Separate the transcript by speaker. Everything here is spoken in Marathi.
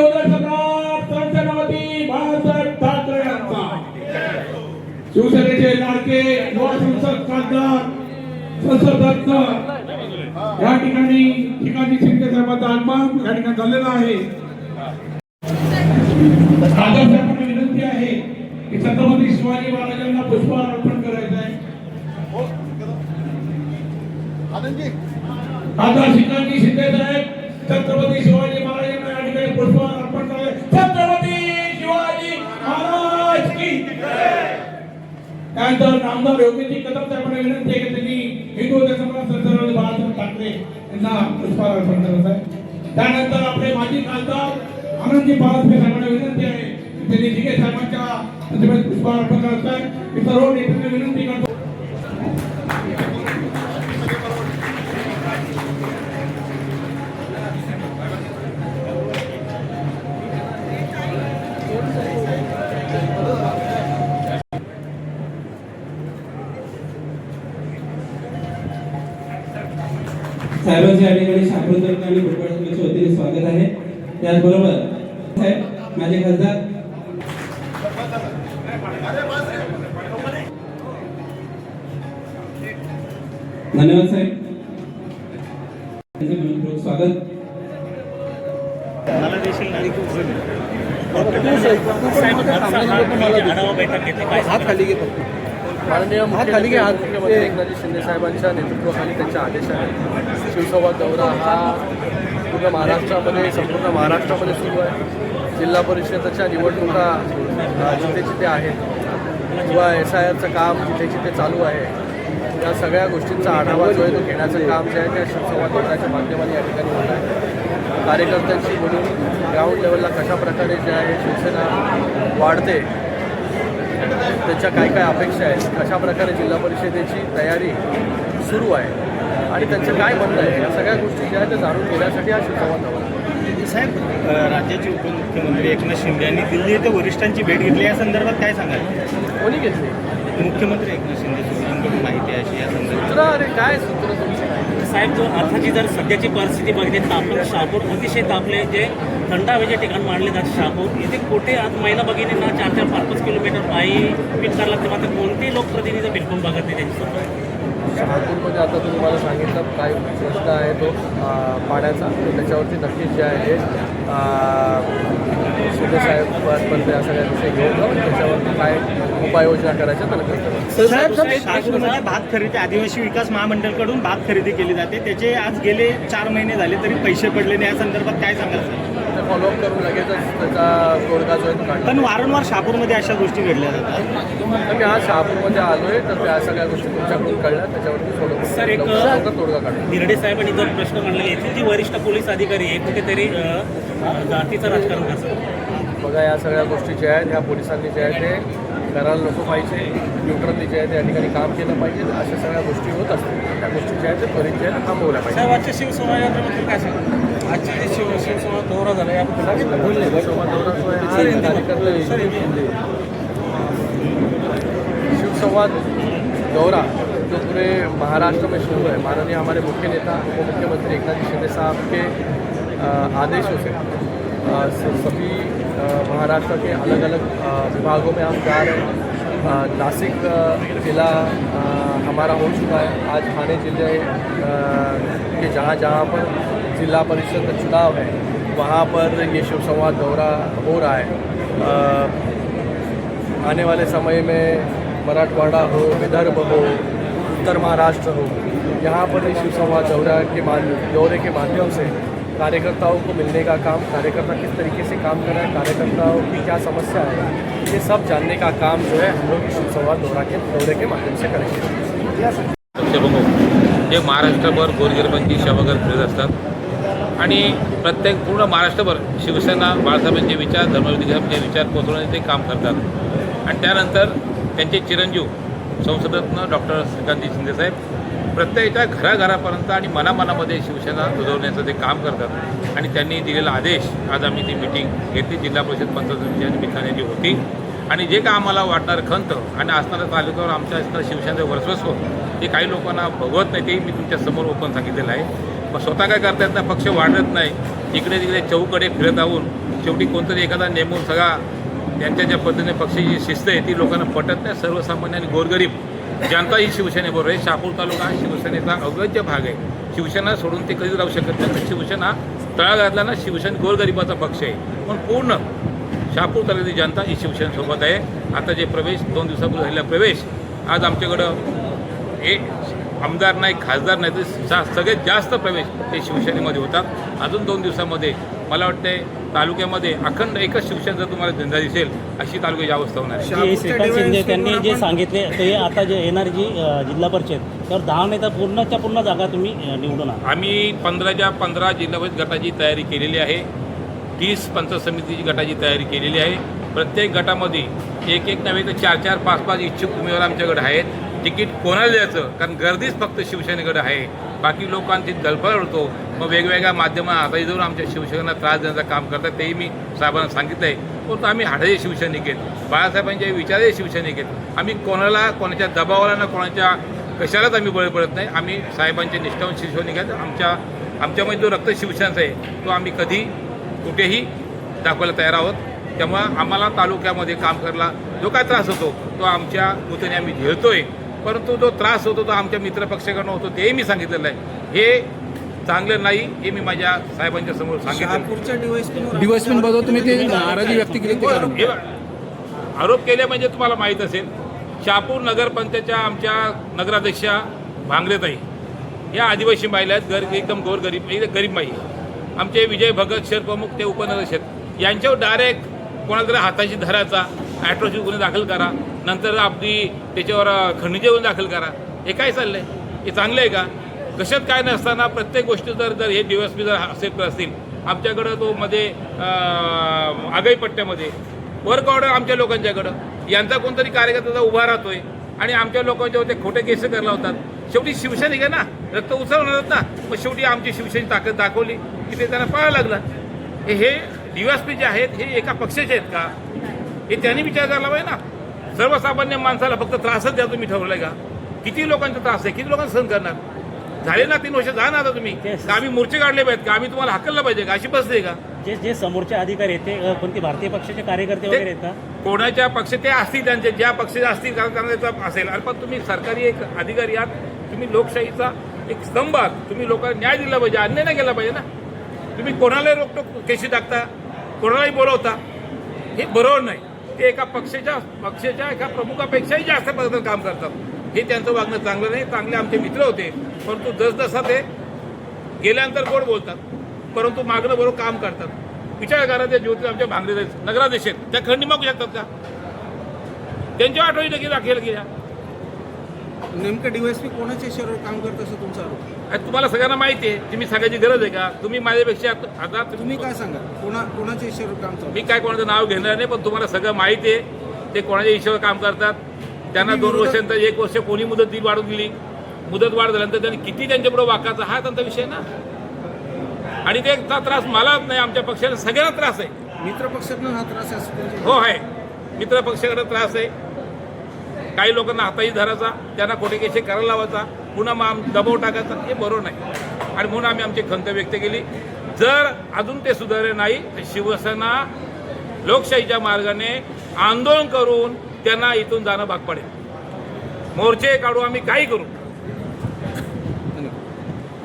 Speaker 1: उदयसम्राट संसदपती बाळासाहेब ठाकरे यांचा, शिवसेनेचे लाडके युवा संसद खासदार संसद रत्न या ठिकाणी ठिकाणी शिंदे साहेबांचा आगमन या ठिकाणी झालेला आहे। खासदार विनंती आहे की छत्रपती शिवाजी महाराजांना पुष्पहार अर्पण करायचा आहे। खासदार श्रीकांतजी शिंदे साहेब छत्रपती शिवाजी महाराजांना या ठिकाणी पुष्पहार अर्पण करायचे। छत्रपती शिवाजी महाराज की जय। त्यानंतर नामदार योगीजी कदम साहेबांना विनंती आहे की त्यांनी हिंदू उदयसम्राट संसद बाळासाहेब ठाकरे यांना पुष्पहार अर्पण करायचा आहे। त्यानंतर आपले माजी खासदार आनंदजी बाळासाहेब साहेबांना विनंती आहे की त्यांनी जिगे साहेबांच्या प्रतिमेस पुष्पहार अर्पण करायचा आहे। मी सर्व नेत्यांना विनंती करतो।
Speaker 2: साहेबांच्या या ठिकाणी शास्त्रोत्तर आणि फुटबॉलच्या वतीने स्वागत आहे। त्याचबरोबर साहेब माझे खासदार धन्यवाद साहेब, स्वागत।
Speaker 3: हात खाली घे, माननीय मुख्यमंत्री एकनाथजी शिंदे साहेबांच्या नेतृत्वाखाली त्यांच्या आदेशाने शिवसंवाद दौरा हा पूर्ण महाराष्ट्रामध्ये संपूर्ण महाराष्ट्रामध्ये सुरू आहे। जिल्हा परिषदेच्या निवडणुका जिथे जिथे आहेत किंवा SIRचं काम जिथे जिथे चालू आहे या सगळ्या गोष्टींचा आढावा जो आहे तो घेण्याचं काम जे आहे त्या शिवसंवाद दौऱ्याच्या माध्यमाने या ठिकाणी होत आहे। कार्यकर्त्यांशी बोलून ग्राउंड लेवलला कशा प्रकारे जे आहे शिवसेना वाढते, त्याच्या काय काय अपेक्षा आहेत, कशा प्रकारे जिल्हा परिषदेची तयारी सुरू आहे आणि त्यांचं काय म्हणणं आहे, या सगळ्या गोष्टी ज्या आहेत त्या जाणून घेण्यासाठी हा शिवसंवाद दौरा।
Speaker 4: साहेब, राज्याचे उपमुख्यमंत्री एकनाथ शिंदे यांनी दिल्ली येथे वरिष्ठांची भेट घेतली, या संदर्भात काय सांगाल?
Speaker 3: कोणी घेतली?
Speaker 4: मुख्यमंत्री एकनाथ शिंदे सूत्रांकडून माहिती आहे अशी या संदर्भात।
Speaker 3: सूत्र अरे काय सूत्र तुमचं?
Speaker 5: साहेब, जो अर्थाची जर सध्याची परिस्थिती बघितली तर आपण शहापूर अतिशय तापले, जे थंड हवेचे ठिकाण मानले जाते शहापूर इथे कुठे आज महिला भगिनींना 4-4, 5-5 किलोमीटर पायी पीक करायला लागते, मात्र कोणतेही लोकप्रतिनिधी बिलकुल बघत नाही त्यांच्यासोबत।
Speaker 3: शहापूरमध्ये आता तुम्ही मला सांगितलं काय प्रश्न आहे तो पाण्याचा, त्याच्यावरती नक्कीच जे आहे शिंदे साहेबांपर्यंत या सगळ्या गोष्टी घेऊन जाऊन त्याच्यावरती काय उपाययोजना करायच्या तर नक्कीच।
Speaker 4: शहापूरमध्ये भात खरेदी आदिवासी विकास महामंडळकडून भात खरेदी केली जाते, त्याचे आज गेले 4 महिने झाले तरी पैसे पडले नाही, या संदर्भात काय सांगाल?
Speaker 3: ते फॉलोअप करून लगेचच त्याचा तोडगा जो आहे तो काढला।
Speaker 4: पण वारंवार शहापूरमध्ये अशा गोष्टी घडल्या जातात।
Speaker 3: तर मी आज शहापूरमध्ये आलो आहे तर त्या सगळ्या गोष्टी तुमच्याकडून कळल्या, त्याच्यावरती फॉलोअप
Speaker 5: सर, एक
Speaker 3: तोडगा काढला।
Speaker 5: गिरडे साहेबांनी जो प्रश्न मांडलेला येथील जी वरिष्ठ पोलीस अधिकारी आहे कुठेतरी जातीचं राजकारण करतात।
Speaker 3: बघा, या सगळ्या गोष्टी ज्या आहेत ह्या पोलिसांनी जे आहे ते करायला नको पाहिजे, न्यूट्रली जे आहे त्या ठिकाणी काम केलं पाहिजे। अशा सगळ्या गोष्टी होत असतील, त्या गोष्टी ज्या आहेत ते त्वरित जे आहे थांबवल्या पाहिजे।
Speaker 5: साहेब, आजच्या शिवसंवाद यात्रेबद्दल काय सांगा? आजची शिवसंवाद दौरा झाला याबद्दल बोलले
Speaker 3: शिवसंवाद दौरा जो पूरे महाराष्ट्र में शुरू है, माननीय हमारे मुख्य नेता उप मुख्यमंत्री एकनाथ शिंदे साहब के आदेशों से सभी महाराष्ट्र के अलग अलग विभागों में हम जा रहे हैं। नासिक जिला हमारा हो चुका है। आज ठाणे जिले के जहाँ जहाँ पर जिला परिषद का चुनाव है वहाँ पर ये शिवसंवाद दौरा हो रहा है। आने वाले समय में मराठवाड़ा हो, विदर्भ हो, उत्तर महाराष्ट्र हो, यहाँ पर ये शिवसंवाद दौरे के माध्यम से कार्यकर्ताओं को मिलने का काम, कार्यकर्ता किस तरीके से काम कर रहे हैं, कार्यकर्ताओं की क्या समस्या है, ये सब जानने का काम जो है हम लोग शिवसंवाद दौरे के माध्यम से करेंगे।
Speaker 6: हे महाराष्ट्रभर गोरगरिबांची सेवागार फिरत असतात आणि प्रत्येक पूर्ण महाराष्ट्रभर शिवसेना बाळासाहेबांचे विचार, धर्मवीर साहेबांचे विचार पोहोचवण्याचे ते काम करतात। आणि त्यानंतर त्यांचे चिरंजीव संसदरत्न डॉक्टर श्रीकांतजी शिंदे साहेब प्रत्येकाच्या घराघरापर्यंत आणि मनामनामध्ये शिवसेना रुजवण्याचं ते काम करतात। आणि त्यांनी दिलेला आदेश, आज आम्ही ती मिटिंग घेतली जिल्हा परिषद पंचायत समितीच्या निमित्ताने जी होती, आणि जे काय आम्हाला वाटणारं खंत आणि असणाऱ्या तालुक्यावर आमच्या असणारं शिवसेनेचं वर्चस्व हे काही लोकांना बघवत नाही, ते मी तुमच्या समोर ओपन सांगितलेलं आहे। मग स्वतः काय करता येत नाही, पक्ष वाढत नाही, इकडे तिकडे चौकडे फिरत राहून शेवटी कोणतरी एखादा नेमून सगळा त्यांच्या ज्या पद्धतीने पक्षाची शिस्त आहे ती लोकांना पटत नाही. सर्वसामान्य आणि गोरगरीब जनता ही शिवसेनेबरोबर आहे. शहापूर तालुका हा शिवसेनेचा अविभाज्य भाग आहे. शिवसेना सोडून ते कधीच राहू शकत नाही. पण शिवसेना तळागाळातला ना शिवसेना गोरगरिबाचा पक्ष आहे. पण पूर्ण शहापूर तालुक्याची जनता ही शिवसेनेसोबत आहे. आता जे प्रवेश 2 दिवसापूर्वी झालेला प्रवेश आज आमच्याकडं हे आमदार नाही खासदार नाही तर सगळ्यात जास्त प्रवेश हे शिवसेनेमध्ये होतात. अजून 2 दिवसामध्ये मला वाटते तालुक्यामध्ये अखंड एकच शिवसेनेचा तुम्हाला धंदा दिसेल अशी तालुक्याची अवस्था होणार आहे.
Speaker 5: जे श्रीकांत शिंदे त्यांनी जे सांगितले ते आता जे येणारी जी जिल्हा परिषद त्यावर 10 नाही तर पूर्णच्या पूर्ण जागा तुम्ही निवडून आणा.
Speaker 6: आम्ही 15च्या 15 जिल्हा परिषद गटाची तयारी केलेली आहे. 30 पंचायत समितीची गटाची तयारी केलेली आहे. प्रत्येक गटामध्ये एक नव्हे तर 4 5 इच्छुक उमेदवार आमच्याकडे आहेत. तिकीट कोणाला द्यायचं कारण गर्दीच फक्त शिवसेनेकडे आहे. बाकी लोकांची दलफळ होतो. मग वेगवेगळ्या माध्यमात हाताशी जाऊन आमच्या शिवसेनेला त्रास देण्याचं काम करतात. तेही मी साहेबांना सांगितलं आहे. परंतु आम्ही हाडाचे शिवसैनिक आहेत. बाळासाहेबांचे विचाराचे शिवसैनिक आहेत. आम्ही कोणाला कोणाच्या दबावाला ना कोणाच्या कशालाच आम्ही बळी पडत नाही. आम्ही साहेबांचे निष्ठावंत शिवसैनिक आहेत. आमच्यामध्ये जो रक्त शिवसेनेचा आहे तो आम्ही कधी कुठेही दाखवायला तयार आहोत. त्यामुळं आम्हाला तालुक्यामध्ये काम करायला जो काय त्रास होतो तो आमच्या वतीने आम्ही झेलतोय. परंतु जो त्रास होतो तो आमच्या मित्रपक्षाकडनं होतो तेही मी सांगितलेलं आहे. हे चांगलं नाही हे मी माझ्या साहेबांच्या समोर सांगितलं.
Speaker 7: डिवोर्समेंटबद्दल तुम्ही ते नाराजी व्यक्त केली ते कारण
Speaker 6: हे आरोप केले म्हणजे तुम्हाला माहीत असेल शहापूर नगरपंचायतच्या आमच्या नगराध्यक्षा भांगरेताई या आदिवासी महिला आहेत. एकदम गोरगरीब गरीब बाई. आमचे विजय भगत शहर प्रमुख ते उपनगराध्यक्ष आहेत. यांच्यावर डायरेक्ट कोणाला तरी हाताशी धरायचा ॲट्रॉसिटी गुन्हे दाखल करा नंतर आपली त्याच्यावर खंडणीचे गुन्हे दाखल करा. हे काय चाललं आहे? हे चांगलं आहे का? कशात काय नसताना प्रत्येक गोष्टी जर हे DSP जर असेल असतील आमच्याकडं तो मध्ये आगाई पट्ट्यामध्ये वर्क ऑर्डर आमच्या लोकांच्याकडं यांचा कोणतरी कार्यकर्ता उभा राहतोय आणि आमच्या लोकांच्यावर ते खोटे केस करायला होतात. शेवटी शिवसैनिक आहे ना रक्त उचलणार ना. मग शेवटी आमची शिवसेनेची ताकद दाखवली की ते त्यांना पाहायला लागलं. हे DSP जे आहेत हे एका पक्षाचे आहेत का हे त्यांनी विचार करायला पाहिजे ना. सर्वसामान्य माणसाला फक्त त्रासच द्या तुम्ही ठरवलंय का? किती लोकांचा त्रास आहे किती लोकांना सहन करणार? झाले ना 3 वर्ष जा ना आता तुम्ही का आम्ही मोर्चे काढले पाहिजेत का आम्ही तुम्हाला हाकललं पाहिजे का अशी बसते का?
Speaker 5: जे समोरचे अधिकारी आहेत ते कोणते भारतीय पक्षाचे कार्यकर्ते वगैरे आहेत का?
Speaker 6: कोणाच्या पक्ष ते असतील त्यांचे ज्या पक्षाचे असतील कारण त्यांना असेल. अरे पण तुम्ही सरकारी एक अधिकारी आहात. तुम्ही लोकशाहीचा एक स्तंभ आहात. तुम्ही लोकांना न्याय दिला पाहिजे अन्याय नाही केला पाहिजे ना. तुम्ही कोणालाही रोकटोक केशी टाकता कोणालाही बोलवता हे बरोबर नाही. ते एका पक्षाच्या एका प्रमुखापेक्षाही जास्त पद्धतीनं काम करतात. हे त्यांचं वागणं चांगलं नाही. चांगले आमचे मित्र होते परंतु जसजसा ते गेल्यानंतर गोड बोलतात परंतु मागणं बरोबर काम करतात. विचार करा त्या ज्योती आमच्या भांगरे नगराध्यक्ष त्या खंडी मागू शकतात का? त्यांच्या आठवणी नक्की दाखल केल्या.
Speaker 7: नेमकं DSP कोणाच्या इशाऱ्यावर काम करत असं तुमचा आरोप?
Speaker 6: तुम्हाला सगळ्यांना माहिती आहे. तुम्ही सांगायची गरज आहे का? तुम्ही माझ्यापेक्षा आता
Speaker 7: तुम्ही काय सांगा कोणाच्या इशाऱ्यावर काम चालू?
Speaker 6: मी काय कोणाचं नाव घेणार नाही पण तुम्हाला सगळं माहिती आहे. ते कोणाच्या इशाऱ्यावर काम करतात. त्यांना 2 वर्षांतर 1 वर्ष कोणी मुदत वाढवून दिली. मुदत वाढ झाल्यानंतर त्यांनी किती त्यांच्यापुढे वाकायचा हा त्यांचा विषय ना. आणि ते त्रास मला नाही आमच्या पक्षाला सगळ्यांना त्रास आहे.
Speaker 7: मित्रपक्षातून हा त्रास असतो?
Speaker 6: हो आहे. मित्र पक्षाकडे त्रास आहे. काही लोकांना हाताही धरायचा त्यांना खोटे केसे करायला लावायचा पुन्हा मग दबाव टाकायचा हे बरोबर नाही. आणि म्हणून आम्ही आमची खंत व्यक्त केली. जर अजून ते सुधारले नाही तर शिवसेना लोकशाहीच्या मार्गाने आंदोलन करून त्यांना इथून जाणं भाग पडेल. मोर्चे काढू आम्ही काही करू